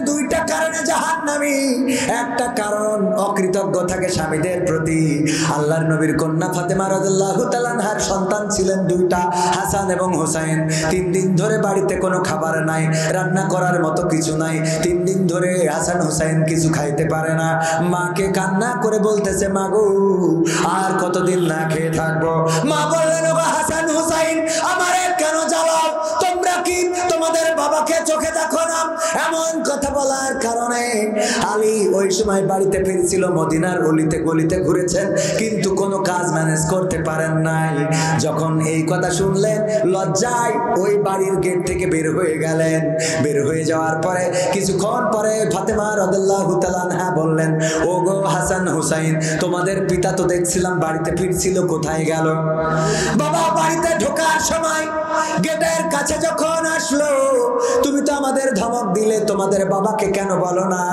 দুইটা কারণে জাহান্নামী। একটা কারণ অকৃতজ্ঞ থাকে স্বামীদের প্রতি। আল্লাহর নবীর কন্যা ফাতেমা রাদিয়াল্লাহু তাআলা আনহার সন্তান ছিলেন দুইটা, হাসান এবং হুসাইন। 3 দিন ধরে বাড়িতে কোনো খাবার নাই, রান্না করার মতো কিছু নাই। 3 দিন ধরে হাসান হুসাইন কিছু খাইতে পারে না। মাকে কান্না করে বলতেছে, মা গো আর কতদিন না খেয়ে থাকবো? মা বললেন, ও হাসান হুসাইন, আমারে কেন জ্বালাও? তোমরা কি তোমাদের বাবাকে চোখে দেখো না? এমন কথা বলার কারণে আলী ওই সময় বাড়িতে ফিরছিল, মদিনার অলিতে গলিতে ঘুরেছেন, কিন্তু কোনো কাজ ম্যানেজ করতে পারেন নাই। যখন এই কথা শুনলেন, লজ্জায় ওই বাড়ির গেট থেকে বের হয়ে গেলেন। বের হয়ে যাওয়ার পরে কিছুক্ষণ পরে ফাতেমা রাদিয়াল্লাহু তাআলা আনহা বললেন, ও গো হাসান হুসাইন, তোমাদের পিতা তো দেখছিলাম বাড়িতে ফিরছিল, কোথায় গেল? বাবা বাড়িতে ঢোকার সময় গেটের কাছে যখন আসলো, তুমি তো আমাদের ধমক দিলে, তোমাদের বাবাকে কেন বলো না?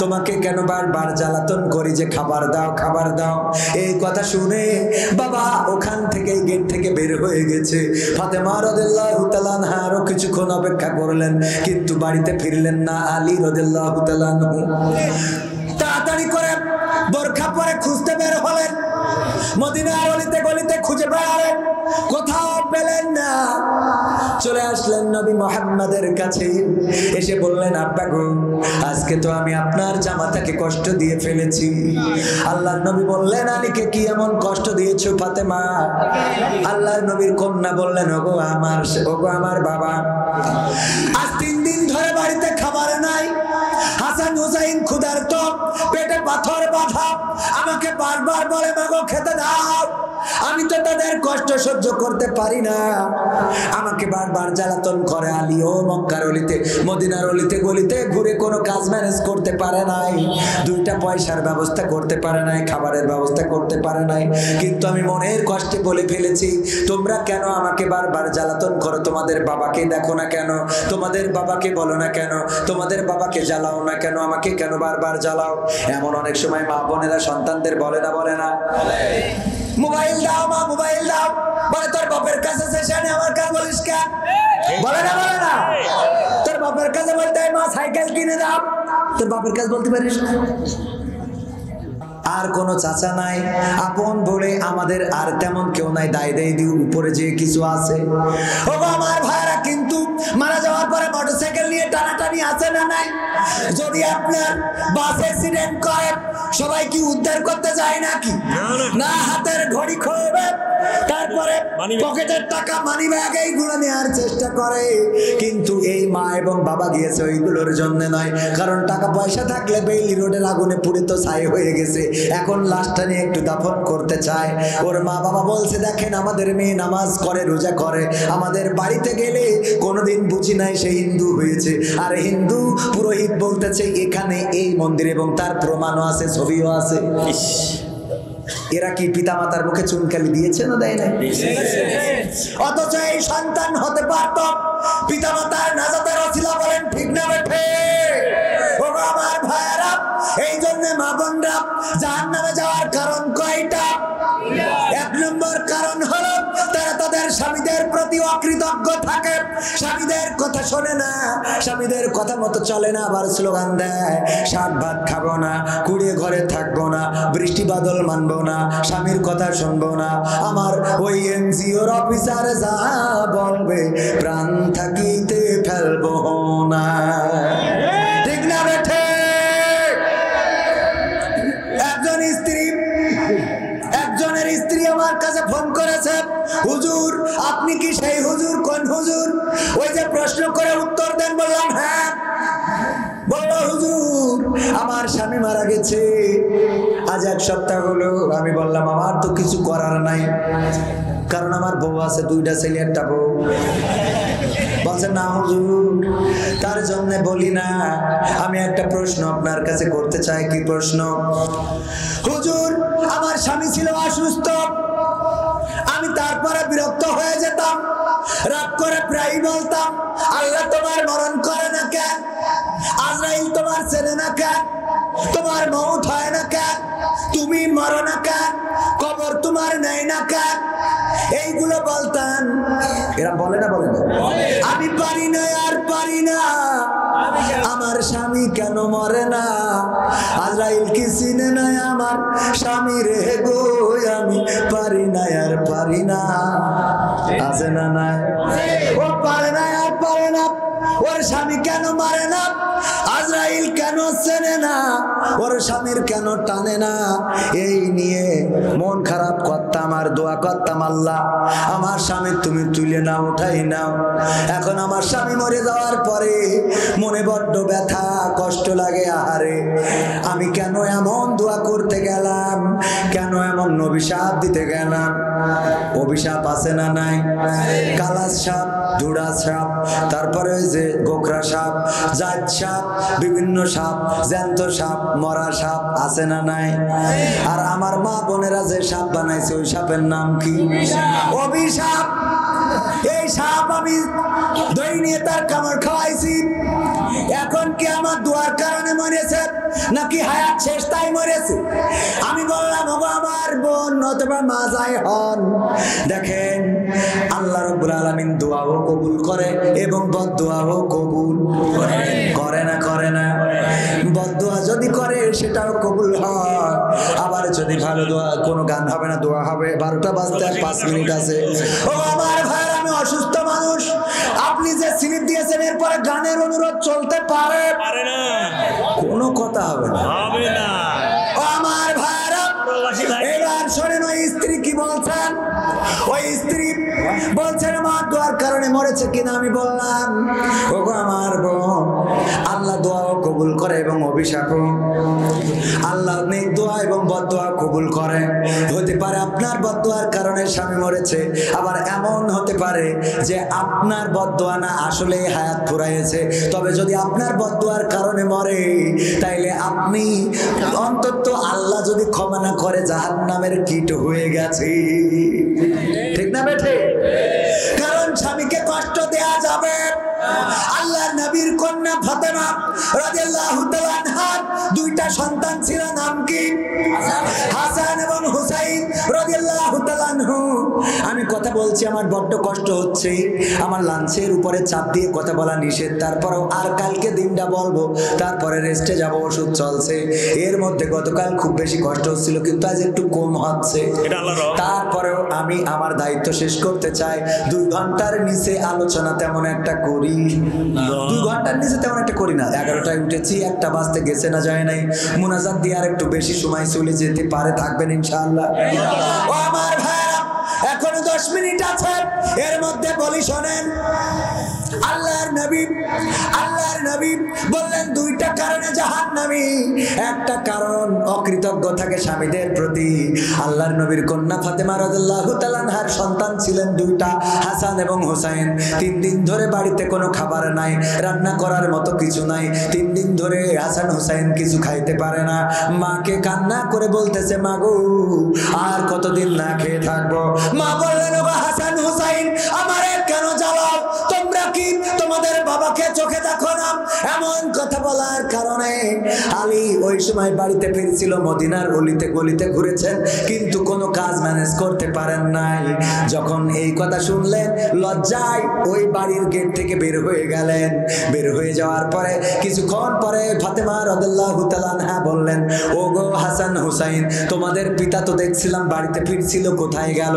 তোমাকে কেন বারবার জ্বালাতন করি যে খাবার দাও খাবার দাও? এই কথা শুনে বাবা ওখান থেকে গেট থেকে বের হয়ে গেছে। ফাতেমা রাদিয়াল্লাহু তাআলা আনহা আরো কিছুক্ষণ অপেক্ষা করলেন, কিন্তু বাড়িতে ফিরলেন না আলী রাদিয়াল্লাহু তাআলা আনহু। তাড়াতাড়ি করে বোরখা পরে খুঁজতে বের হলেন, মদিনার অলিতে গলিতে খুঁজে বেড়ালেন, কোথাও পেলেন না। চলে আসলেন নবী মুহাম্মাদের কাছে, এসে বললেন, আব্বা গো, আজকে তো আমি আপনার জামাতাকে কষ্ট দিয়ে ফেলেছি। আল্লাহর নবী বললেন, আলীকে কি এমন কষ্ট দিয়েছো ফাতেমা? আল্লাহর নবীর কন্যা বললেন, ওগো আমার বাবা, আজ 3 দিন ধরে বাড়িতে খাবার নাই, হাসান হুসাইন ক্ষুধার্ত, পেটে পাথর বাঁধা, আমাকে বারবার বলে, মাগো খেতে দাও। আমি তো তাদের কষ্ট সহ্য করতে পারি না, আমাকে বারবার জ্বালাতন করে। আলীও মক্কার অলিতে মদিনার অলিতে গলিতে ঘুরে কোনো কাজ ম্যানেজ করতে পারে নাই, 2টা পয়সার ব্যবস্থা করতে পারে নাই, খাবারের ব্যবস্থা করতে পারে নাই। কিন্তু আমি মনের কষ্টে বলে ফেলেছি, তোমরা কেন আমাকে বারবার জ্বালাতন করো? তোমাদের বাবাকে দেখো না কেন? তোমাদের বাবাকে বলো না কেন? তোমাদের বাবাকে জ্বালাও না কেন? আমাকে কেন বারবার জ্বালাও? এমন অনেক সময় মা বোনেরা সন্তানদের বলে না, বলে না? মোবাইল দাও মা, মোবাইল দাও, বলে তোর বাপের কাছে সেখানে আমার কাছে বলিস কেন? বলে না, বলে না? তোর বাপের কাছে বলতে মা সাইকেল কিনে দাও, তোর বাপের কাছে বলতে পারিস না? আর কোনো চাচা নাই, আপন বলে আমাদের আর তেমন কেউ নাই, দায় দেয় দিও উপরে যে কিছু আছে। ও আমার ভাইরা, কিন্তু মারা যাওয়ার পরে মোটরসাইকেল নিয়ে টানাটানি আছে না নাই? যদি আপনার বাস অ্যাক্সিডেন্ট করে, সবাই কি উদ্ধার করতে যায় নাকি? না, হাতের ঘড়ি খোবে, তারপরে পকেটের টাকা, মানি ব্যাগ, এইগুলো নেওয়ার চেষ্টা করে। কিন্তু এই মা এবং বাবা গিয়েছে ওইগুলোর জন্য নয়, কারণ টাকা পয়সা থাকলে বেইলি রোডের আগুনে পুড়ে তো ছাই হয়ে গেছে, এখন লাশটা নিয়ে একটু দাফন করতে চায়। ওর মা বাবা বলছে, দেখেন আমাদের মেয়ে নামাজ করে, রোজা করে, আমাদের বাড়িতে গেলে কোনোদিন বুঝি নাই সে হিন্দু হয়েছে। আর হিন্দু পুরোহিত বলতেছে এখানে এই মন্দির, এবং তার প্রমাণও আছে, ছবিও আছে। এরা কি পিতা মাতার মুখে চুনকালি দিয়েছে না দেয় নাই? অথচ এই সন্তান হতে পারত পিতা মাতার নাজাতের ওসিলা, বলেন ঠিক না বেঠে? আমার ভাইয়েরা, এই জন্য মা বোনরা জাহান্নামে যাওয়ার কারণ কয়টা? 1 নম্বর কারণ হলো তারা তাদের স্বামীদের প্রতি অকৃতজ্ঞ থাকে, স্বামীদের কথা শোনে না, স্বামীদের কথা মতো চলে না, আবার স্লোগান দেয়, শাক ভাত খাবো না, কুড়িয়ে ঘরে থাকবো না, বৃষ্টি বাদল মানবো না, স্বামীর কথা শুনবো না। আমার ওই এনজিওর অফিসার যা বলবে প্রাণ থাকিতে ফেলবো না। ঠিক না বেঠে? একজনের স্ত্রী আমার কাছে ফোন করেছে, হুজুর আপনি কি সেই হুজুর? কোন হুজুর? ওই যে প্রশ্ন করে উত্তর দেন। বললাম হ্যাঁ। বলল, হুজুর আমার স্বামী মারা গেছে, আজ 1 সপ্তাহ হলো। আমি বললাম, আমার তো কিছু করার নাই, কারণ আমার বউ আছে, 2টা ছেলে 1টা বউ। বলছে, না হুজুর, তার জন্য বলি না, আমি একটা প্রশ্ন আপনার কাছে করতে চাই। কি প্রশ্ন? হুজুর আমার স্বামী ছিল অসুস্থ, আমি তারপরে বিরক্ত হয়ে যেতাম, রাগ করে প্রায় বলতাম, আল্লাহ তোমার মরণ করে না কেন? আজরাইল তোমার চেনে না কেন? তোমার মউত হয় না কেন? তুমি মরো না কেন? কবর তোমার নেই না কেন? এইগুলো বলতাম। এরা বলে না, বলে না? আমি পারি না, আর পারি না, আমার আমার স্বামী কেন মরে না? আজরাইল কি চিনে নাই আমার স্বামী রে গো, আমি পারি না আর পারি না। আছে না না? ও পারে না আর পারে না। ওর স্বামী কেন মারে না? আজরাইল কেন চেনে না? ওর স্বামীর কেন টানে না? এই নিয়ে মন খারাপ করতাম আর দোয়া করতাম, আল্লাহ আমার স্বামী তুমি তুলে নাও, উঠাই নাও। এখন আমার স্বামী মরে যাওয়ার পরে মনে বড্ড ব্যথা, কষ্ট লাগে। আহারে আমি কেন এমন দোয়া করতে গেলাম, কেন এমন অভিশাপ দিতে গেলাম? অভিশাপ আছে না নাই? কালাস সাপ, ধুড়া সাপ, তারপরে ওই যে গোখরা সাপ, জাত সাপ, বিভিন্ন সাপ, জ্যান্ত সাপ, মরা সাপ, আছে না নাই? আর আমার মা বোনেরা যে সাপ বানাইছে ওই সাপের নাম কি? অভিশাপ। এই সাপ আমি দই নিয়ে তার কামড় খাওয়াইছি। এখন কি আমার দোয়ার কারণে মরেছে নাকি হায়াত শেষ তাই মরেছে? আমি বললাম ওগো আমার বোন অথবা মা যাই হন, দেখেন আল্লাহ রাব্বুল আলামিন দোয়াও কবুল করে এবং বদদোয়াও কবুল করে না? করে না? বদদোয়া যদি করে সেটাও কবুল হয়, আবার যদি ভালো দোয়া, কোনো গান হবে না, দোয়া হবে। 12টা বাজতে আর 5 মিনিট আছে। ও আমার ভাই, আমি অসুস্থ মানুষ, আপনি যে স্লিপ দিয়েছেন এরপরে গানের অনুরোধ চলতে পারে না, কোনো কথা হবে না। ও আমার ভাইরা, এবার শোনেন ওই স্ত্রী কি বলছেন। ওই স্ত্রী বলছেন আমার দোয়ার কারণে মরেছে কিনা। আমি বললাম ওগো আমার বোন, আল্লাহ দোয়াও কবুল করে এবং অভিশাপও। আল্লাহ নেক দোয়া এবং বদদোয়া কবুল করে। হতে পারে আপনার বদদোয়ার কারণে স্বামী মরেছে, আবার এমন হতে পারে যে আপনার বদদোয়া না আসলে হায়াত ফুরাইছে। তবে যদি আপনার বদদোয়ার কারণে মরে তাইলে আপনি অন্তত আল্লাহ যদি ক্ষমা না করে জাহান্নামের কীট হয়ে গেছে। ঠিক না বেঠে? কারণ স্বামীকে কষ্ট দেয়া যাবে। আল্লাহর নবীর কন্যা ফাতেমা রাদিয়াল্লাহু তাআলা আনহার 2টা সন্তান ছিল, নাম কি? হাসান এবং হুসাইন রাদিয়াল্লাহু তাআলা আনহু। আমি কথা বলছি, আমার বড্ড কষ্ট হচ্ছে, আমার লাঞ্চের উপরে চাপ দিয়ে কথা বলা নিষেধ। তারপরেও আর কালকে দিনটা বলবো, তারপরে রেস্টে যাব, ওষুধ চলছে। এর মধ্যে গতকাল খুব বেশি কষ্ট হচ্ছিল, কিন্তু আজ একটু কম হচ্ছে। তারপরেও আমি আমার দায়িত্ব শেষ করতে চাই। 2 ঘন্টার নিচে আলোচনা তেমন একটা করি, 2 ঘন্টার নিচে তেমন একটা করি না। 11টায় উঠেছি, 1টা বাজতে গেছে না যায় নাই। মুনাজাত দিয়ে আর একটু বেশি সময় চলে যেতে পারে, থাকবেন ইনশাআল্লাহ। ও আমার ভাইরা, এখনো 10 মিনিট আছে, এর মধ্যে বলি শোনেন। আল্লাহর নবী বললেন 2টা কারণে জাহান্নামী। একটা কারণ অকৃতজ্ঞ থাকে স্বামীদের প্রতি। আল্লাহর নবীর কন্যা ফাতেমা রাদিয়াল্লাহু তাআলা আনহার সন্তান ছিলেন 2টা, হাসান এবং হুসাইন। 3 দিন ধরে বাড়িতে কোনো খাবার নাই, রান্না করার মতো কিছু নাই। 3 দিন ধরে হাসান হুসাইন কিছু খাইতে পারে না। মাকে কান্না করে বলতেছে, মা গো আর কতদিন না খেয়ে থাকবো? মা বললেন, ও হাসান হুসাইন আমারে কেন জ্বালাও? তোমরা কি তোমাদের বাবাকে চোখে দেখো না? এমন কথা বলার কারণে আলী ওই সময় বাড়িতে ফিরছিল, মদিনার অলিতে গলিতে ঘুরেছেন, কিন্তু কোনো কাজ ম্যানেজ করতে পারেন নাই। যখন এই কথা শুনলেন লজ্জায় ওই বাড়ির গেট থেকে বের হয়ে গেলেন। বের হয়ে যাওয়ার পরে কিছুক্ষণ পরে ফাতেমা রাদিয়াল্লাহু তাআলা আনহা বললেন, ও গো হাসান হুসাইন, তোমাদের পিতা তো দেখছিলাম বাড়িতে ফিরছিল, কোথায় গেল?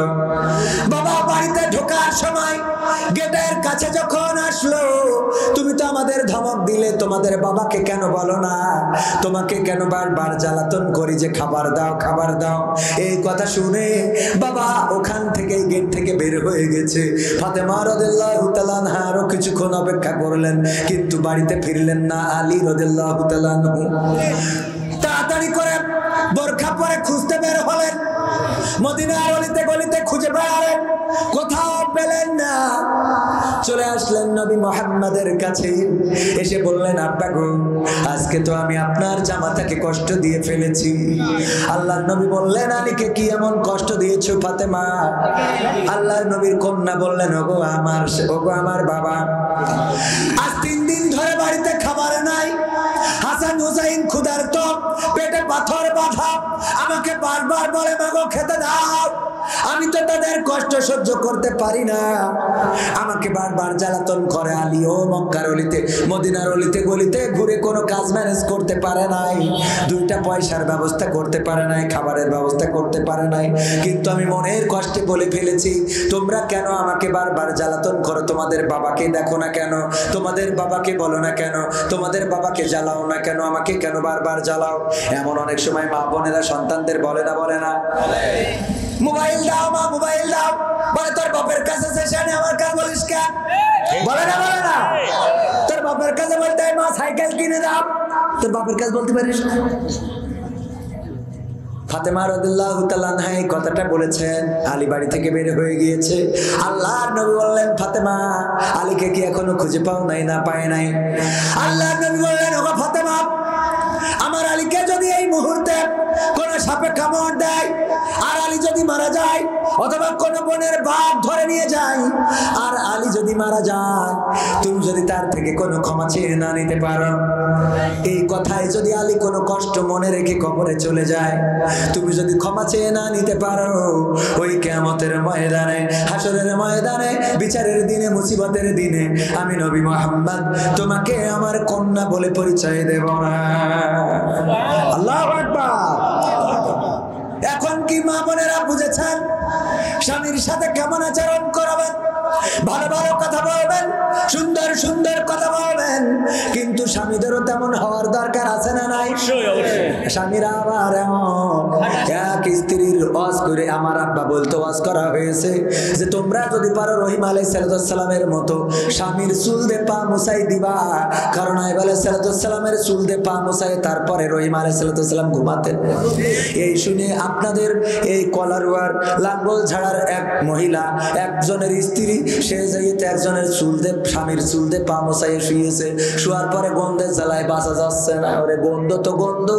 বাবা বাড়িতে ঢোকার সময় গেটের কাছে যখন আসলো, তুমি তো আমাদের ধমক দিলে, তোমাদের বাবাকে কেন বলো না? তোমাকে কেন বারবার জ্বালাতন করি যে খাবার দাও খাবার দাও। এই কথা শুনে বাবা ওখান থেকে গেট থেকে বের হয়ে গেছে। ফাতেমা রাদিয়াল্লাহু তাআলা আনহা আরো কিছুক্ষণ অপেক্ষা করলেন, কিন্তু বাড়িতে ফিরলেন না আলী রাদিয়াল্লাহু তাআলা আনহু। তাড়াতাড়ি করে বোরখা পরে খুঁজতে বের হলেন, মদিনার অলিতে গলিতে খুঁজে বেড়ালেন, কোথাও পেলেন না। চলে আসলেন নবী মুহাম্মাদের কাছে, এসে বললেন, আব্বা গো আজকে তো আমি আপনার জামাতাকে কষ্ট দিয়ে ফেলেছি। আল্লাহর নবী বললেন, আলীকে কি এমন কষ্ট দিয়েছো ফাতেমা? আল্লাহর নবীর কন্যা বললেন, ওগো আমার বাবা, আজ 3 দিন ধরে বাড়িতে খাবার নাই, হাসান হুসাইন ক্ষুধার্ত, পেটে পাথর বাঁধা, আমাকে আমাকে বারবার বলে মাগো খেতে দাও, আমি তো তাদের কষ্ট সহ্য করতে পারি না, আমাকে বারবার জ্বালাতন করে। আলীও মক্কার অলিতে মদিনার অলিতে গলিতে ঘুরে কোনো কাজ ম্যানেজ করতে পারে নাই, দুইটা পয়সার ব্যবস্থা করতে পারে নাই, খাবারের ব্যবস্থা করতে পারে নাই। কিন্তু আমি মনের কষ্টে বলে ফেলেছি, তোমরা কেন আমাকে বারবার জ্বালাতন করো? তোমাদের বাবাকে দেখো না কেন? তোমাদের বাবাকে বলো না কেন? তোমাদের বাবাকে জ্বালাও না কেন? আমাকে কেন বারবার জ্বালাও? এমন অনেক সময় মা বোনেরা সন্তানদের বলে না, বলে না? মোবাইল দাও মা, মোবাইল দাও, বলে তোর বাপের কাছে সেখানে আমার কাছে বলিস কেন? বলে না, বলে না? তোর বাপের কাছে বলতে মা সাইকেল কিনে দাও, তোর বাপের কাছে বলতে পারিস না? ফাতেমা রাদিয়াল্লাহু তাআলা আনহা এই কথাটা বলেছেন, আলী বাড়ি থেকে বের হয়ে গিয়েছে। আল্লাহর নবী বললেন, ফাতেমা আলীকে কি এখনো খুঁজে পাও নাই? না পায় নাই। আল্লাহর নবী বললেন, ওগো ফাতেমা, আমার আলীকে যদি এই মুহূর্তে কোন সাপে কামড় দেয়, আর আলী যদি মারা যায়, অথবা কোন বোনের বাপ ধরে নিয়ে যায়, আর আলী যদি মারা যায়, তুমি যদি তার থেকে কোনো ক্ষমা চেয়ে না নিতে পারো, এই কথায় যদি আলী কোনো কষ্ট মনে রেখে কবরে চলে যায়, তুমি যদি ক্ষমা চেয়ে না নিতে পারো, ওই কিয়ামতের ময়দানে, হাসরের ময়দানে, বিচারের দিনে, মুসিবতের দিনে আমি নবী মুহাম্মদ তোমাকে আমার কন্যা বলে পরিচয় দেব না। আল্লাহু আকবার। এখন কি মা বোনেরা বুঝেছেন স্বামীর সাথে কেমন আচরণ করবেন? ভালো ভালো কথা বলবেন, সুন্দর সুন্দর কথা বলবেন, কিন্তু স্বামীদেরও তেমন হওয়ার দরকার আছে না নাই? স্বামীরা আবার এমন এক স্ত্রীর ওয়াজ করে, আমার আব্বা বলতে ওয়াজ করা হয়েছে যে তোমরা যদি পারো রহিম আলাইহিস সালামের মতো স্বামীর চুল দে পা মুছাই দিবা, কারণ আইব আলাইহিস সালামের চুল দে পা মুছাই তারপরে রহিম আলাইহিস সালাম ঘুমাতেন। এই শুনে আপনাদের এই কলারুয়ার লাঙ্গল ঝাড়ার এক মহিলা, একজনের স্ত্রী, সে যাইতে একজনের চুল দে, স্বামীর চুল দে পা মোছাইয়ে শুয়েছে। শোয়ার পরে গন্ধের জ্বালায় বাঁচা যাচ্ছে না। ওরে গন্ধ তো গন্ধ,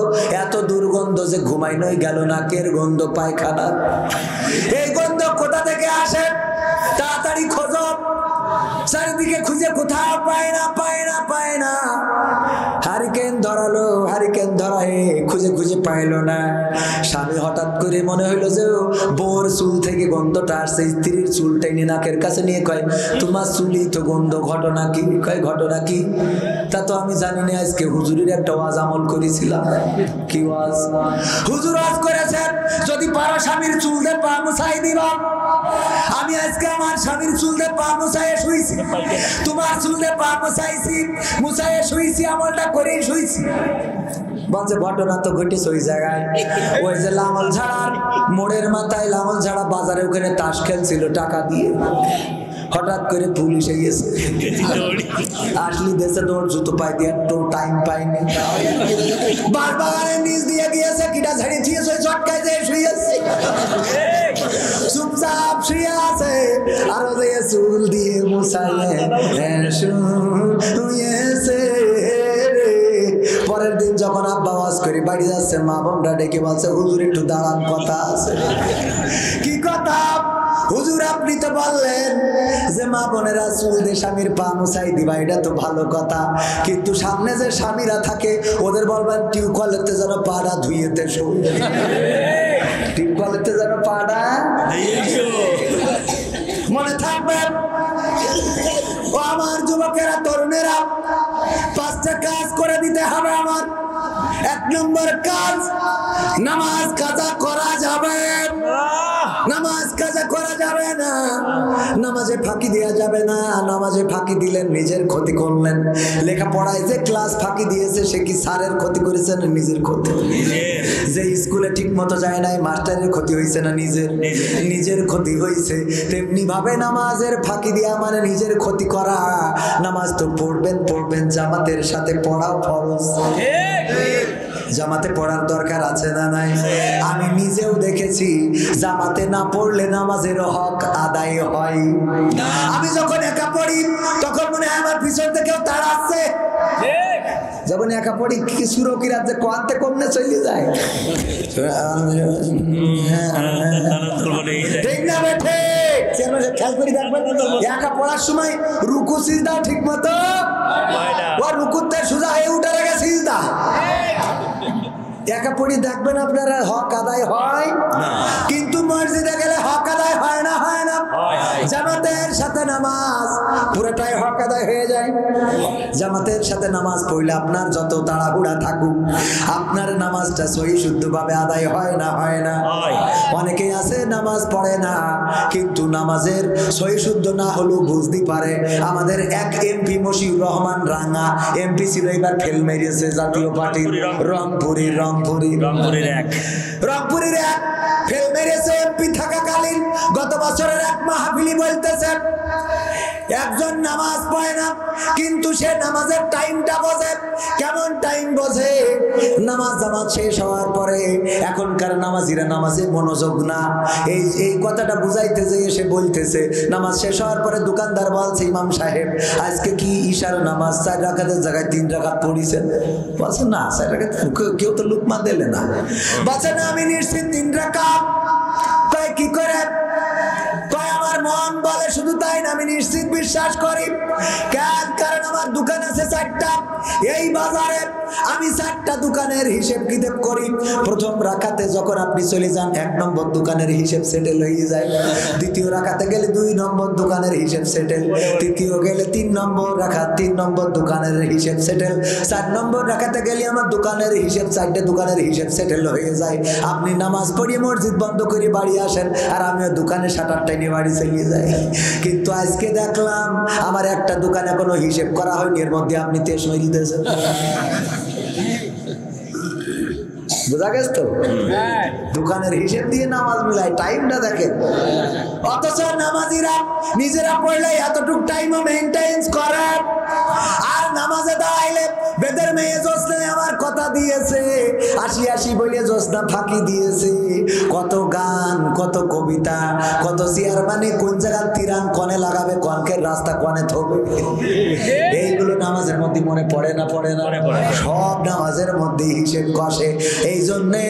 এত দুর্গন্ধ যে ঘুমাই নই গেল, নাকের গন্ধ, পায়খানার। এই গন্ধ কোথা থেকে আসে? তাড়াতাড়ি খোঁজো। চারিদিকে খুঁজে কোথাও পায় না, পায় না, পায় না। হারিকেন ধরালো, হারিকেন ধরায় খুঁজে খুঁজে পাইলো না। স্বামী হঠাৎ করে মনে হইলো যে বোর চুল থেকে গন্ধটা আসছে, স্ত্রীর চুলটা নিয়ে নাকের কাছে নিয়ে কয়, তোমার চুলই তো গন্ধ, ঘটনা কি? কয় ঘটনা কি? তা তো আমি জানি না, আজকে হুজুরের একটা ওয়াজ আমল করেছিলাম। কি ওয়াজ? হুজুর ওয়াজ করেছেন যদি পারো স্বামীর চুল দিয়ে পা মুছাই দিবা। আমি আজকে আমার স্বামীর চুল দিয়ে পা মুছাইয়ে শুইছি, তোমার চুল দিয়ে পা মুছাইছি, মুছাইয়ে শুইছি, আমলটা করেই শুইছি। বলছে ঘটনা তো ঘটেছে ওই জায়গায়, ওই যে লাঙল ঝাড়ার মোড়ের মাথায়, লাঙল ঝাড়া বাজারে, ওখানে তাস খেলছিল টাকা দিয়ে। হঠাৎ করে পুলিশ গেছে, আসলি দেশে তোর জুতো পাই দিয়ে তো টাইম পাইনি, বাগানের নিচ দিয়ে গিয়েছে, কিটা ঝাড়ি দিয়েছে, চটকায় দিয়ে শুয়েছে, চুপচাপ শুয়ে আছে, আর ওদের চুল দিয়ে মুছাইয়ে শুয়েছে। পরের দিন যখন আব্বা ওয়াজ করে বাড়ি যাচ্ছে, মা বোনরা ডেকে বলছে, হুজুর একটু দাঁড়ান, কথা আছে। কি কথা? হুজুর আপনি তো বললেন যে মা বোনেরা চুল দিয়ে স্বামীর পা মুছাই দিবা, এটা তো ভালো কথা, কিন্তু সামনে যে স্বামীরা থাকে ওদের বলবেন টিউবওয়েলেতে যেন পাড়া ধুইয়েতে, টিউবওয়েলেতে যেন পাড়া মনে থাকবে। ও আমার যুবকেরা, তরুণেরা, 5টা কাজ করে দিতে হবে আমার। 1 নম্বর কাজ, নামাজ কাজা করা যাবে, নামাজ কাজা করা যাবে না, নামাজে ফাঁকি দেওয়া যাবে না। নামাজে ফাঁকি দিলেন নিজের ক্ষতি করলেন। লেখাপড়ায় যে ক্লাস ফাঁকি দিয়েছে সে কি স্যারের ক্ষতি করেছে না নিজের ক্ষতি? যে স্কুলে ঠিক মতো যায় নাই, মাস্টারের ক্ষতি হয়েছে না নিজের? নিজের ক্ষতি হয়েছে। তেমনি ভাবে নামাজের ফাঁকি দেওয়া মানে নিজের ক্ষতি করা। নামাজ তো পড়বেন, পড়বেন, জামাতের সাথে পড়াও ফরজ। জামাতে পড়ার দরকার আছে না নাই? আমি নিজেও দেখেছি জামাতে না পড়লে নামাজের হক আদায় হয়। আমি যখন একা পড়ি তখন মনে হয় আমার পিছন থেকেও তাড়াচ্ছে। যখন একা পড়ি কি সুরকিরা যে কোয়ান্তে কমনে চলে যায়, ঠিক না বেঠে? খেয়াল করি দেখবেন, একা পড়ার সময় রুকু সিজদা ঠিক মতো, ও রুকুতে সোজা হয়ে উঠে লাগে সিজদা। একা পড়ি দেখবেন আপনারা হক আদায় হয় না, কিন্তু মসজিদে গেলে হক আদায় হয় না, হয় না? জামাতের সাথে নামাজ পুরোটাই হক আদায় হয়ে যায়। জামাতের সাথে নামাজ পড়লে আপনার যত তাড়াহুড়া থাকুক, আপনার নামাজটা সহি শুদ্ধভাবে আদায় হয় না, হয় না? অনেকেই আছে নামাজ পড়ে না, কিন্তু নামাজের সহি শুদ্ধ না হলেও বুঝতে পারে। আমাদের এক এমপি মশিউর রহমান রাঙা এমপি ছিল, এবার ফেল মেরেছে জাতীয় পার্টির, রংপুরের এক ফেল মেরেছে এমপি থাকাকালীন। গত বছরের এক মাহফিলি বলতেছেন একজন নামাজ পড়ে না, কিন্তু সে নামাজের টাইমটা বোঝে। কেমন টাইম বোঝে? নামাজ জামাত শেষ হওয়ার পরে এখনকার নামাজিরা নামাজে মনোযোগ না, এই কথাটা বুঝাইতে যেয়ে সে বলতেছে নামাজ শেষ হওয়ার পরে দোকানদার বলছে ইমাম সাহেব আজকে কি ঈশার নামাজ 4 রাকাতের জায়গায় 3 রাকাত পড়িছেন? বলছে না 4 রাকাত, কেউ তো লুকমা দিলে না। বলছে না আমি নিশ্চিত 3 রাকাত। কয় কি করে? কয় আমার মন বলে শুধু তাই না, আমি নিশ্চিত বিশ্বাস করি। কারণ আমার দোকান আছে 4টা, এই বাজারে আমি 4টা দোকানের হিসেব কিতাব করি। প্রথম রাকাতে যখন আপনি চলে যান 1 নম্বর দোকানের হিসেব সেটেল হয়ে যায়, দ্বিতীয় রাকাতে গেলে 2 নম্বর দোকানের হিসেব সেটেল, তৃতীয় গেলে 3 নম্বর রাকাত 3 নম্বর দোকানের হিসেব সেটেল, 4 নম্বর রাকাতে গেলে আমার দোকানের হিসেব 4টে দোকানের হিসেব সেটেল হয়ে যায়। আপনি নামাজ পড়িয়ে মসজিদ বন্ধ করে বাড়ি আসেন, আর আমিও দোকানে শাটারটা নিয়ে বাড়ি চলে যাই। কিন্তু আজকে দেখলাম আমার একটা দোকানে কোনো হিসেব করা হয়নি, এর মধ্যে আপনি 23 মেরে দিয়েছেন। বুঝা গেছে তো? দোকানের হিসেব দিয়ে নামাজ মিলায়, টাইমটা দেখেন। অথচ নামাজিরা নিজেরা পড়লে এতটুক টাইমও মেইনটেইন করে, আর নামাজে দাঁড়াইলে বেদের মেয়ে জোসনা আমার কথা দিয়েছে 80 বলে জোসনা ফাঁকি দিয়েছে। কত গান, কত কবিতা, কত চেয়ারম্যানে কোন জায়গার তিরান কনে লাগাবে, কনকের রাস্তা কনে থবে, এইগুলো নামাজের মধ্যে মনে পড়ে না? পড়ে না? সব নামাজের মধ্যে হিসেব কষে। এই জন্যে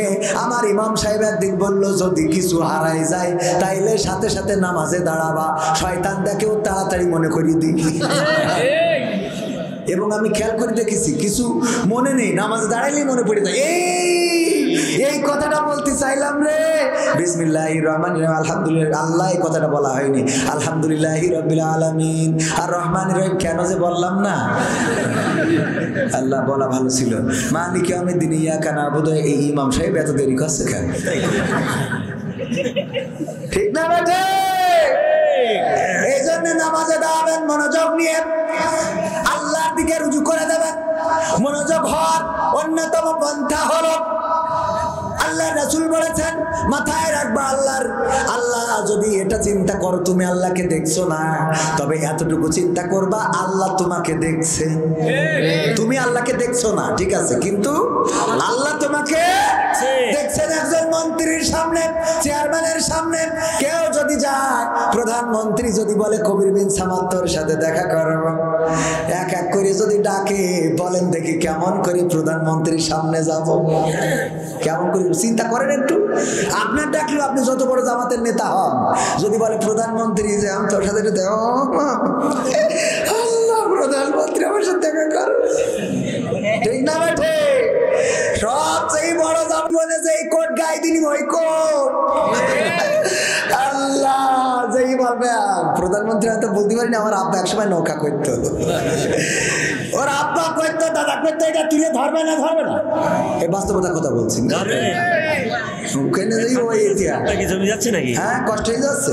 আমার ইমাম সাহেব একদিন বললো যদি কিছু হারাই যায় তাইলে সাথে সাথে নামাজে দাঁড়াবা, শয়তান দেখেও তাড়াতাড়ি মনে করিয়ে দিই। এবং আমি খেয়াল করে দেখেছি কিছু মনে নেই, নামাজে দাঁড়াইলেই মনে পড়ে যায়। এই কথাটা বলতে চাইলাম রে। বিসমিল্লাহির রহমানির রহিম, আলহামদুলিল্লাহ। আল্লাহ এই কথাটা বলা হয়নি, আলহামদুলিল্লাহি রাব্বিল আলামিন আর রহমানির রহিম কেন যে বললাম না, আল্লাহ বলা ভালো ছিল। মালিক ইয়াউমিদ্দিন ইয়াকা না'বুদু, এই ইমাম সাহেব এত দেরি করছে কেন? ঠিক না বেটে? এই জন্য নামাজে দাঁড়াবেন মনোযোগ নিয়ে, আল্লাহর দিকে রুজু করে দেবেন। মনোযোগ হওয়ার অন্যতম পন্থা হলো আল্লাহ রাসূল বলেছেন মাথায় রাখবা আল্লাহ যদি এটা চিন্তা করো তুমি আল্লাহকে দেখছো না, তবে এতটুকু চিন্তা করবা আল্লাহ তোমাকে দেখছে। তুমি আল্লাহকে দেখছো না ঠিক আছে, কিন্তু আল্লাহ তোমাকে দেখছেন। একজন মন্ত্রীর সামনে, চেয়ারম্যানের সামনে কেউ যদি যায়, প্রধানমন্ত্রী যদি বলে কবির বিন সামাদ তোর সাথে দেখা করব, এক এক করে যদি ডাকে, বলেন দেখি কেমন করে প্রধানমন্ত্রীর সামনে যাব? কেমন করে চিন্তা করেন একটু। আপনার ডাকলেও আপনি যত বড় জামাতের নেতা হন, যদি বলে প্রধানমন্ত্রী যে আমি তোর সাথে আল্লাহ প্রধানমন্ত্রী আমার সাথে দেখা কর, ঠিক না বেঠে? সবচেয়ে বড় জামানে যে এই কোট গায়ে দিনি ওই কোট আল্লাহ যেই বলবে প্রধানমন্ত্রী হয়তো বলতে পারিনি আমার আব্বা একসময় নৌকা করতো, ওর আব্বা করতো, দাদা করতো, এটা তুলে ধরবে না? ধরবে না? এই বাস্তবতার কথা বলছি। যাচ্ছে নাকি? হ্যাঁ, কষ্ট হয়ে যাচ্ছে।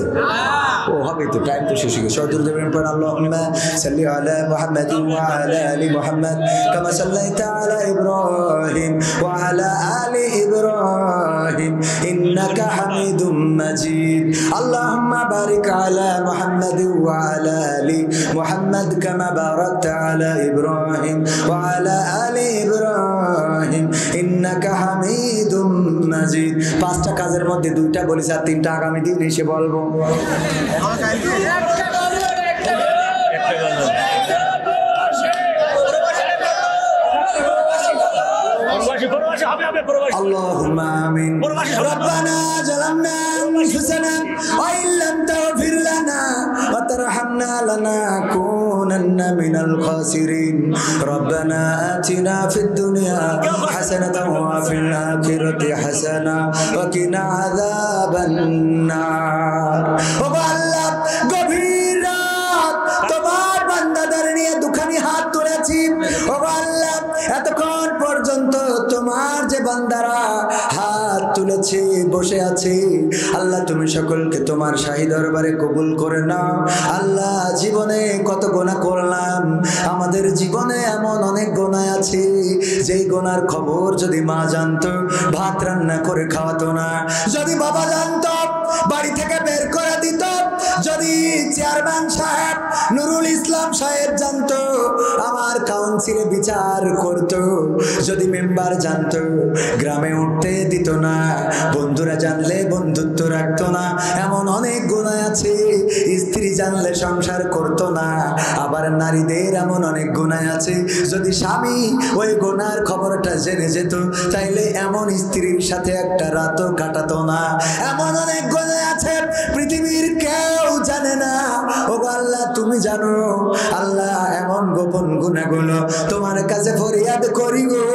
ও হবে তো, টাইম তো শেষ হয়ে গেছে। সদর দেবেন পর আল্লাহুম্মা সাল্লি আলা মুহাম্মাদ ওয়া আলা আলি মুহাম্মাদ কামা সাল্লাইতা আলা ইব্রাহিম ওয়া আলা আলি ইব্রাহিম ইন্নাকা হামিদুম মাজিদ। আল্লাহুম্মা বারিক আলা মুহাম্মাদ ওয়া আলা আলি মুহাম্মাদ কামা বারাকতা আলা ইব্রাহিম ওয়া আলা আলি ইব্রাহিম ইন্নাকা হামিদুম মাজিদ। 5টা কাজের মধ্যে 2টা বলেছি, আর 3টা আগামী দিন এসে বলবো। আল্লাহুম্মা আমিন। রব্বানা জালামনা আনফুসানা ওয়া ইল্লাম তাগফির লানা ওয়া তারহামনা লানাকুনান্না মিনাল খাসিরিন। রব্বানা আতিনা ফিদ দুনিয়া হাসানাতাও ওয়া ফিল আখিরাতি হাসানা ওয়া কিনা আযাবান নার। ও আল্লাহ, গভীর রাত তোমার বান্দাদের নিয়ে দুখানি হাত তুলেছি। ও আল্লাহ, এতক্ষণ পর্যন্ত তোমার যে বান্দারা হাত তুলেছে, বসে আছে, আল্লাহ তুমি সকলকে তোমার শাহী দরবারে কবুল করে নাও। আল্লাহ, জীবনে কত গুনাহ করলাম, আমাদের জীবনে এমন অনেক গুনাহ আছে যেই গুনার খবর যদি মা জানতো ভাত রান্না করে খাওয়াতো না, যদি বাবা জানতো বাড়ি থেকে বের করে দিত, যদি চেয়ারম্যান সাহেব নুরুল ইসলাম সাহেব জানতো আমার কাউন্সিলে বিচার করতো, যদি মেম্বার জানতো গ্রামে উঠতে দিত না, বন্ধুরা জানলে বন্ধুত্ব রাখতো না, এমন অনেক গুনাহ আছে। স্ত্রী জানলে সংসার করতো না, আবার নারীদের এমন অনেক গুনাহ আছে যদি স্বামী ওই গুনার খবরটা জেনে যেত তাইলে এমন স্ত্রীর সাথে একটা রাতও কাটাতো না। এমন অনেক গুনাহ আছে পৃথিবীর কেউ জানে না। ও আল্লাহ, তুমি জানো। আল্লাহ, এমন গোপন গুনাহগুলো তোমার কাছে ফরিয়াদ করি গো,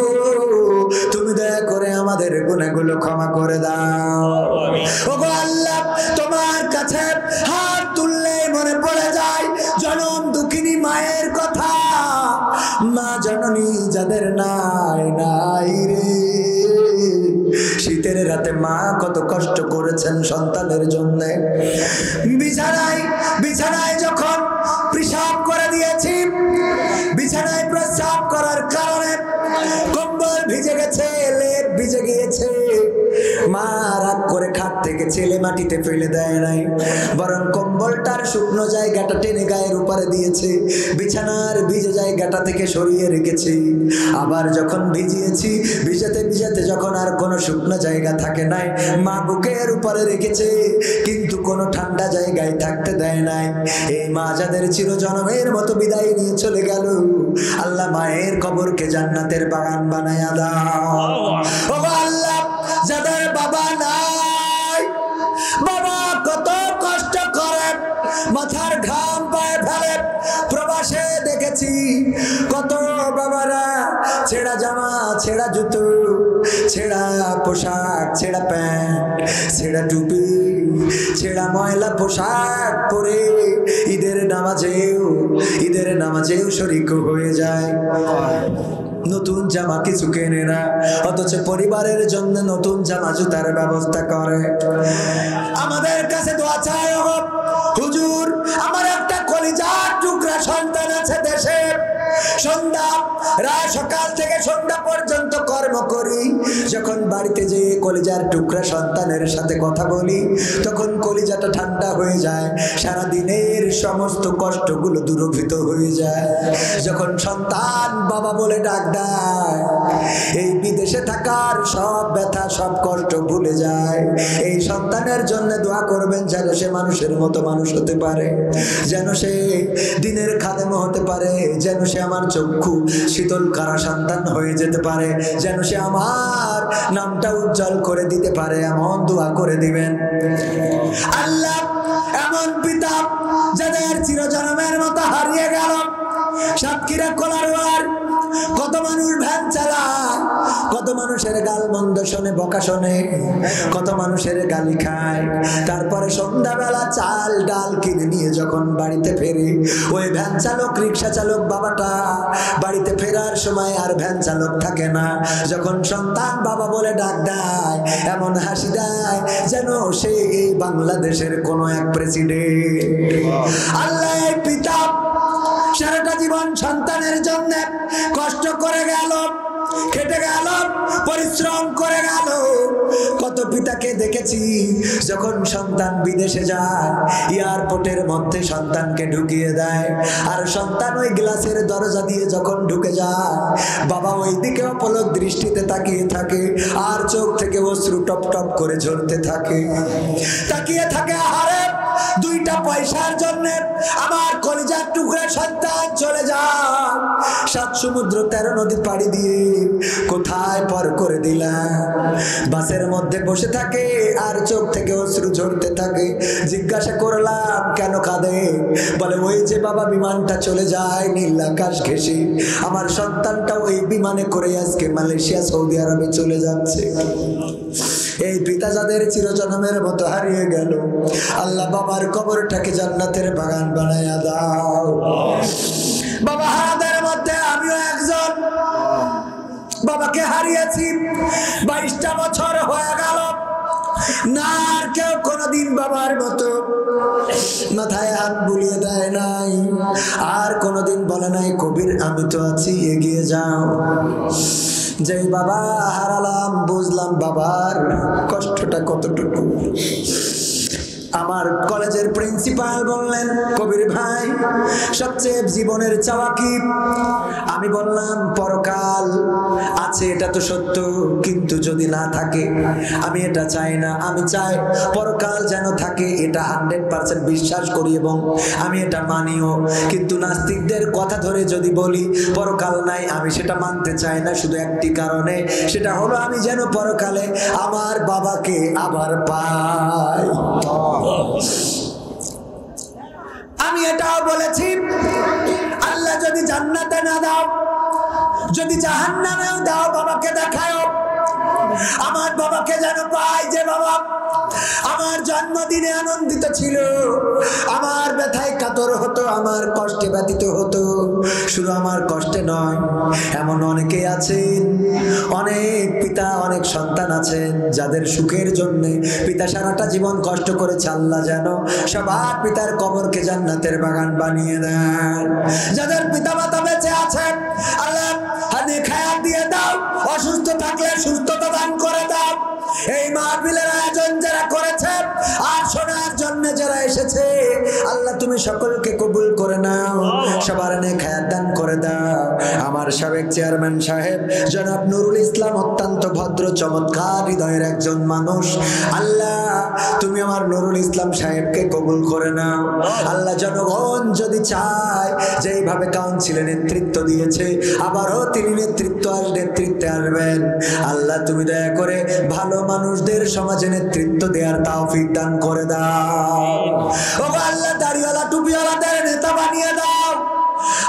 তুমি দয়া করে আমাদের গুনাহগুলো ক্ষমা করে দাও। ও আল্লাহ, তোমার কাছে হাত তুললে মনে পড়ে যায় জনম দুঃখিনী মায়ের কথা। মা জননী যাদের নাই নাই রে, শীতের রাতে মা কত কষ্ট করেছেন সন্তানের জন্য। বিছানায় বিছানায় যখন পেশাব করে দিয়েছি, বিছানায় প্রস্রাব করার কারণে কম্বল ভিজে গেছে, লেপ ভিজে গিয়েছে, মা রাগ করে খাট থেকে ছেলে মাটিতে ফেলে দেয় নাই, বরং কম্বলটার শুকনো জায়গাটা টেনে গায়ের উপরে দিয়েছে, বিছানার ভিজে জায়গাটা থেকে সরিয়ে রেখেছি। আবার যখন ভিজিয়েছি, ভিজাতে ভিজাতে যখন আর কোনো শুকনো জায়গা থাকে নাই, মা বুকের উপরে রেখেছে, কিন্তু কোনো ঠান্ডা জায়গায় থাকতে দেয় নাই। এই মা যাদের চিরজনমের মতো বিদায় নিয়ে চলে গেল, আল্লাহ মায়ের কবরকে জান্নাতের বাগান বানায়া দাও। ও আল্লাহ, যাদের বাবা নাই, বাবা কত কষ্ট করে মাথার ঘাম পায়ে ফেলে, প্রবাসে দেখেছি কত বাবারা ছেঁড়া জামা, ছেঁড়া জুতো, ছেঁড়া পোশাক, ছেঁড়া প্যান্ট, ছেঁড়া টুপি, ছেঁড়া ময়লা পোশাক পরে ঈদের নামাজেও শরীক হয়ে যায়। নতুন জামা কিছু কেনে না, অথচ পরিবারের জন্য নতুন জামা জুতার ব্যবস্থা করে। আমাদের কাছে দোয়া চাই, হুজুর আমার একটা কলিজার টুকরা সন্তান আছে দেশে, সন্ধ্যা রাত সকাল থেকে সন্ধ্যা পর্যন্ত কর্ম করি, যখন বাড়িতে যেয়ে কলিজার টুকরা সন্তানের সাথে কথা বলি তখন কলিজাটা ঠান্ডা হয়ে যায়, সারা দিনের সমস্ত কষ্টগুলো দূরীভূত হয়ে যায়। যখন সন্তান বাবা বলে ডাক দেয়, এই বিদেশে থাকার সব ব্যথা সব কষ্ট ভুলে যায়। এই সন্তানের জন্য দোয়া করবেন যেন সে মানুষের মতো মানুষ হতে পারে, যেন সে দিনের খাদেম হতে পারে, যেন সে আমার চক্ষু শীতল কারা সন্তান হয়ে যেতে পারে, যেন সে আমার নামটা উজ্জ্বল করে দিতে পারে, এমন দোয়া করে দিবেন। আল্লাহ, এমন পিতা যাদের চিরজন্মের মতো হারিয়ে গেল, সাতক্ষীরা কোলারওয়ার কত মানুষ ভ্যান চালায়, কত মানুষের গাল মন্দ শোনে, বকা শোনে, কত মানুষের গালি খায়, তারপরে সন্ধ্যাবেলা চাল ডাল কিনে নিয়ে যখন বাড়িতে ফেরে, ওই ভ্যান চালক রিক্সা চালক বাবাটা বাড়িতে ফেরার সময় আর ভ্যান চালক থাকে না, যখন সন্তান বাবা বলে ডাক দেয় এমন হাসি দেয় যেন সে এই বাংলাদেশের কোনো এক প্রেসিডেন্ট। আল্লাহ, পিতা সারাটা জীবন সন্তানের জন্য কষ্ট করে গেল, খেটে গেল, পরিশ্রম করে গেল। কত পিতাকে দেখেছি যখন সন্তান বিদেশে যায় এয়ারপোর্টের মধ্যে সন্তানকে ঢুকিয়ে দেয়, আর সন্তান ওই গ্লাসের দরজা দিয়ে যখন ঢুকে যায় বাবা ওই দিকে অপলক দৃষ্টিতে তাকিয়ে থাকে, আর চোখ থেকে অশ্রু টপ টপ করে ঝরতে থাকে, তাকিয়ে থাকে, আহারে দুইটা পয়সার জন্য আমার কলিজার টুকরা সন্তান চলে যায়, 7 সমুদ্র 13 নদী পাড়ি দিয়ে কোথায় পর করে দিলাম। বাসের মধ্যে বসে থাকে আর চোখ থেকে অশ্রু ঝরতে থাকে। জিজ্ঞাসা করলাম কেন কাঁদে? বলে ওই যে বাবা বিমানটা চলে যায় নীল আকাশ ঘেঁষে, আমার সন্তানটা ওই বিমানে করে আজকে মালয়েশিয়া সৌদি আরবে চলে যাচ্ছে। এই পিতা যাদের চিরজন্মের মতো হারিয়ে গেল, আল্লাহ বাবার কবরটাকে জান্নাতের বাগান বানায়া দাও। বাবা হারাদের মধ্যে আমিও একজন। বাবাকে হারিয়েছি, 22টা বছর হয়ে গেল। না আর কেউ কোনদিন বাবার মতো মাথায় হাত বুলিয়ে দেয় নাই, আর কোনদিন বলে নাই কবির আমি তো আছি এগিয়ে যাও। যে বাবা হারালাম বুঝলাম বাবার কষ্টটা কতটুকু। আমার কলেজের প্রিন্সিপাল বললেন, কবির ভাই সবচেয়ে জীবনের চাওয়া কি? আমি বললাম পরকাল আছে, এটা তো সত্য, কিন্তু যদি না থাকে আমি এটা চাই না। আমি চাই পরকাল যেন থাকে, এটা 100% বিশ্বাস করি এবং আমি এটা মানিও। কিন্তু নাস্তিকদের কথা ধরে যদি বলি পরকাল নাই, আমি সেটা মানতে চাই না শুধু একটি কারণে, সেটা হলো আমি যেন পরকালে আমার বাবাকে আবার পাই। আমি এটাও বলেছি, আল্লাহ যদি জান্নাতে না দাও, যদি জাহান্নামেও দাও, বাবাকে দেখাও আমার বাবাকে যেন পাই। যে বাবা আমার জন্মদিনে আনন্দিত ছিল, আমার ব্যথায় কাতর হতো, আমার কষ্টে ব্যতীত হতো। শুধু আমার কষ্টে নয়, এমন অনেকেই আছেন, অনেক পিতা অনেক সন্তান আছেন যাদের সুখের জন্য পিতা সারাটা জীবন কষ্ট করেছে। আল্লাহ যেন সবার পিতার কবরকে জান্নাতের বাগান বানিয়ে দেন। যাদের পিতা মাতা বেঁচে আছেন আল্লাহ হাতে খায়াত দিয়ে দাও, অসুস্থ থাকলে সুস্থতা দান করে দাও। এই মাহফিলের আয়োজন যারা করেছে আর শোনার জন্য যারা এসেছে, আল্লাহ তুমি সকলকে কবুল করে নাও, সবার নেক হায়াত দান করে দাও। আমার সাবেক চেয়ারম্যান সাহেব জনাব নুরুল ইসলাম অত্যন্ত ভদ্র চমৎকার হৃদয়ের একজন মানুষ। আল্লাহ তুমি আমার নুরুল ইসলাম সাহেবকে কবুল করে নাও। আল্লাহ জনগণ যদি চায়, যেইভাবে কাউন্সিলে নেতৃত্ব দিয়েছে আবারও তিনি নেতৃত্বে আসবেন। আল্লাহ তুমি দয়া করে ভালো মানুষদের সমাজে নেতৃত্ব দেওয়ার তৌফিক দান করে দাও। ও আল্লাহ দাড়িওয়ালা টুপিওয়ালাদের নেতা বানিয়ে দাও।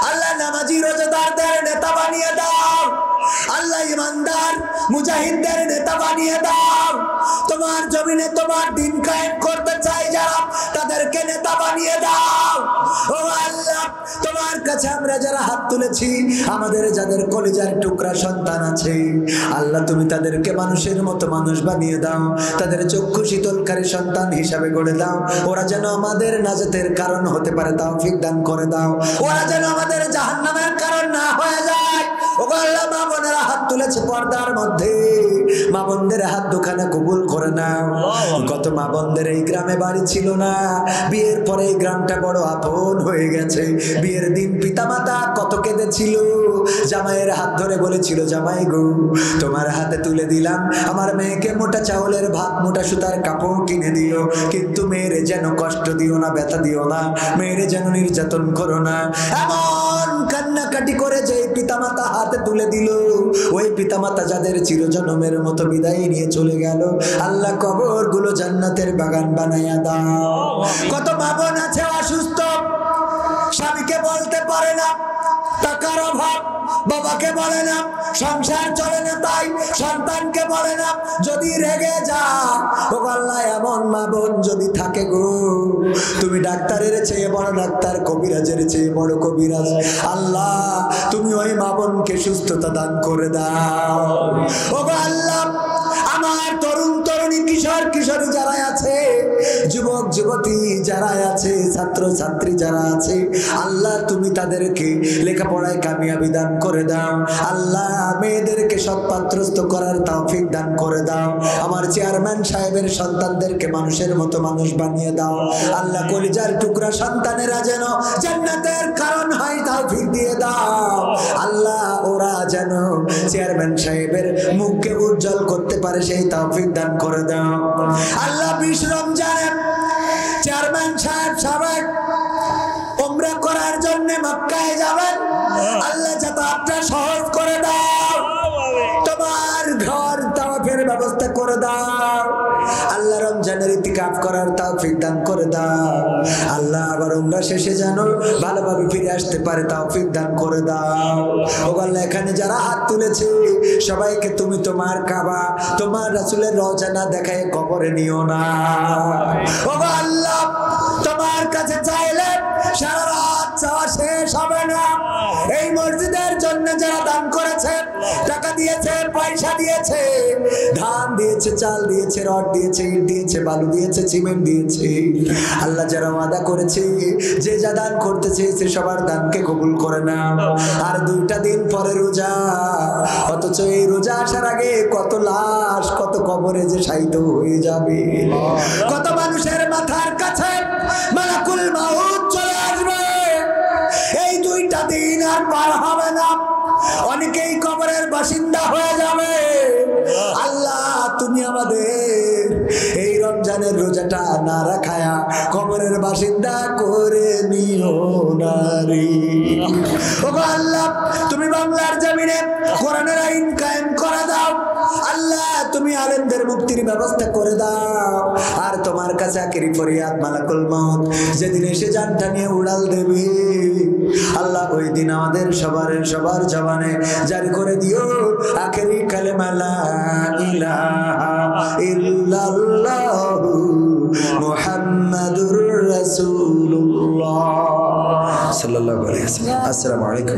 আল্লাহ নামাজি রোজাদারদের নেতা বানিয়ে দাও। আল্লাহ ইমানদার মুজাহিদদের নেতা বানিয়ে দাও। তোমার জমিনে তোমার দিন কায়েম করতে চাই যারা, তাদেরকে নেতা বানিয়ে দাও। ও আল্লাহ তোমার কাছে আমরা যারা হাত তুলেছি, আমাদের যাদের কলিজার টুকরা সন্তান আছে, আল্লাহ তুমি তাদেরকে মানুষের মতো মানুষ বানিয়ে দাও, তাদের চক্ষু শীতলকারী সন্তান হিসাবে গড়ে দাও। ওরা যেন আমাদের নাজাতের কারণ হতে পারে তৌফিক দান করে দাও। ওরা যেন আমাদের জাহান্নামের কারণ না হয়ে যায়। ও আল্লাহ মা বোনেরা হাত তুলেছে পর্দার মধ্যে, মা বোনদের হাত দুখানা কবুল করে নাও। কত মা বোনদের এই গ্রামে বাড়ি ছিল না, বিয়ের পরে এই গ্রামটা বড় আপন হয়ে গেছে। বিয়ের দিন পিতামাতা কত কেঁদেছিল, জামাইয়ের হাত ধরে বলেছিল জামাই গো তোমার হাতে তুলে দিলাম আমার মেয়েকে মোটা চাউলের ভাত, মোটা সুতার কাপড় কিনে দিও, কিন্তু মেয়েরে যেন কষ্ট দিও না, ব্যথা দিও না, মেয়েরে যেন নির্যাতন করো না। এমন কান্নাকাটি করে যে পিতামাতা হাতে তুলে দিল, ওই পিতামাতা যাদের চিরজন্মের মতো বিদায় নিয়ে চলে গেল, আল্লাহ কবর গুলো জান্নাতের বাগান বানায়া দাও। কত মা বোন আছে অসুস্থ, স্বামীকে বলতে পারে না, টাকার অভাব, বাবাকে বলে না, সংসার চলে না তাই সন্তানকে বলে না, যদি রেগে যা। ও আল্লাহ এমন মা বোন যদি থাকে গো, তুমি ডাক্তারের চেয়ে বড় ডাক্তার, কবিরাজের চেয়ে বড় কবিরাজ, আল্লাহ তুমি ওই মা বোনকে সুস্থতা দান করে দাও। ও আল্লাহ আমার তরুণ তরুণী কিশোর কিশোরী যারা আছে, যুবক যুবতী যারা আছে, ছাত্র ছাত্রী যারা আছে, আল্লাহ তুমি তাদেরকে লেখাপড়ায় কামিয়াবি দান করে দাও। আল্লাহ মেয়েদেরকে সৎপাত্রস্থ করার তৌফিক দান করে দাও। আমার চেয়ারম্যান সাহেবের সন্তানদেরকে মানুষের মতো মানুষ বানিয়ে দাও। আল্লাহ কলিজার টুকরা সন্তানেরা যেন জান্নাতের কারণ হয় তৌফিক দিয়ে দাও। আল্লাহ ওরা যেন চেয়ারম্যান সাহেবের মুখকে উজ্জ্বল করতে পারে সেই তৌফিক দান করে দাও। আল্লাহ 20 রমজানে চেয়ারম্যান সাহেব সাবেক উমরা করার জন্য মক্কায় যাবেন, আল্লাহ যাতায়াতটা সহজ করে দাও। তোমার ব্যবস্থা করে দাও আল্লাহ। রমজানের ইতিকাফ করার তৌফিক দান করে দাও আল্লাহ। আবার উমরা শেষে যেন ভালোভাবে ফিরে আসতে পারে তৌফিক দান করে দাও। ও আল্লাহ, এখানে যারা হাত তুলেছে সবাইকে তুমি তোমার কাবা, তোমার রাসূলের রওজা না দেখায় কবরে নিও না। ও আল্লাহ, তোমার কাছে চাইলে সারা রাত চাওয়া শেষ হবে না। এই মসজিদের জন্য যারা দান করেছে, টাকা দিয়েছে, পয়সা দিয়েছে, ধান দিয়েছে, চাল দিয়েছে, রড দিয়েছে, ইট দিয়েছে, বালু দিয়েছে, সিমেন্ট দিয়েছে, আল্লাহ যারা ওয়াদা করেছে যে যা দান করতে চেয়েছে সবার দানকে কবুল করে নাও। আর 2টা দিন পরে রোজা, অথচ এই রোজা আসার আগে কত লাশ, কত কবরে যে শায়িত হয়ে যাবে, কত মানুষের মাথার কাছে মালাকুল মাউত চলে আসবে। এই 2টা দিন আর পার হবে না, অনেকেই কবরের বাসিন্দা হয়ে যাবে। আল্লাহ, তুমি আমাদের এই রমজানের রোজাটা না রাখায়া কবরের বাসিন্দা করে নিও না রে। ও আল্লাহ, তুমি বাংলার জমিনে কোরআনের আইন কায়েম করে দাও আল্লাহ। তুমি আলেমদের মুক্তির ব্যবস্থা করে দাও। আর তোমার কাছে আখেরি ফরিয়াদ মালাকুল মউত যেদিন এসে জানটা নিয়ে উড়াল দেবে আল্লাহ, ওই দিন আমাদের সবার জবানে জারি করে দিও আখেরি কালেমা লা ইলাহা ইল্লাল্লাহু মুহাম্মাদুর রাসূলুল্লাহ সাল্লাল্লাহু আলাইহি ওয়াসাল্লাম। আসসালামু আলাইকুম।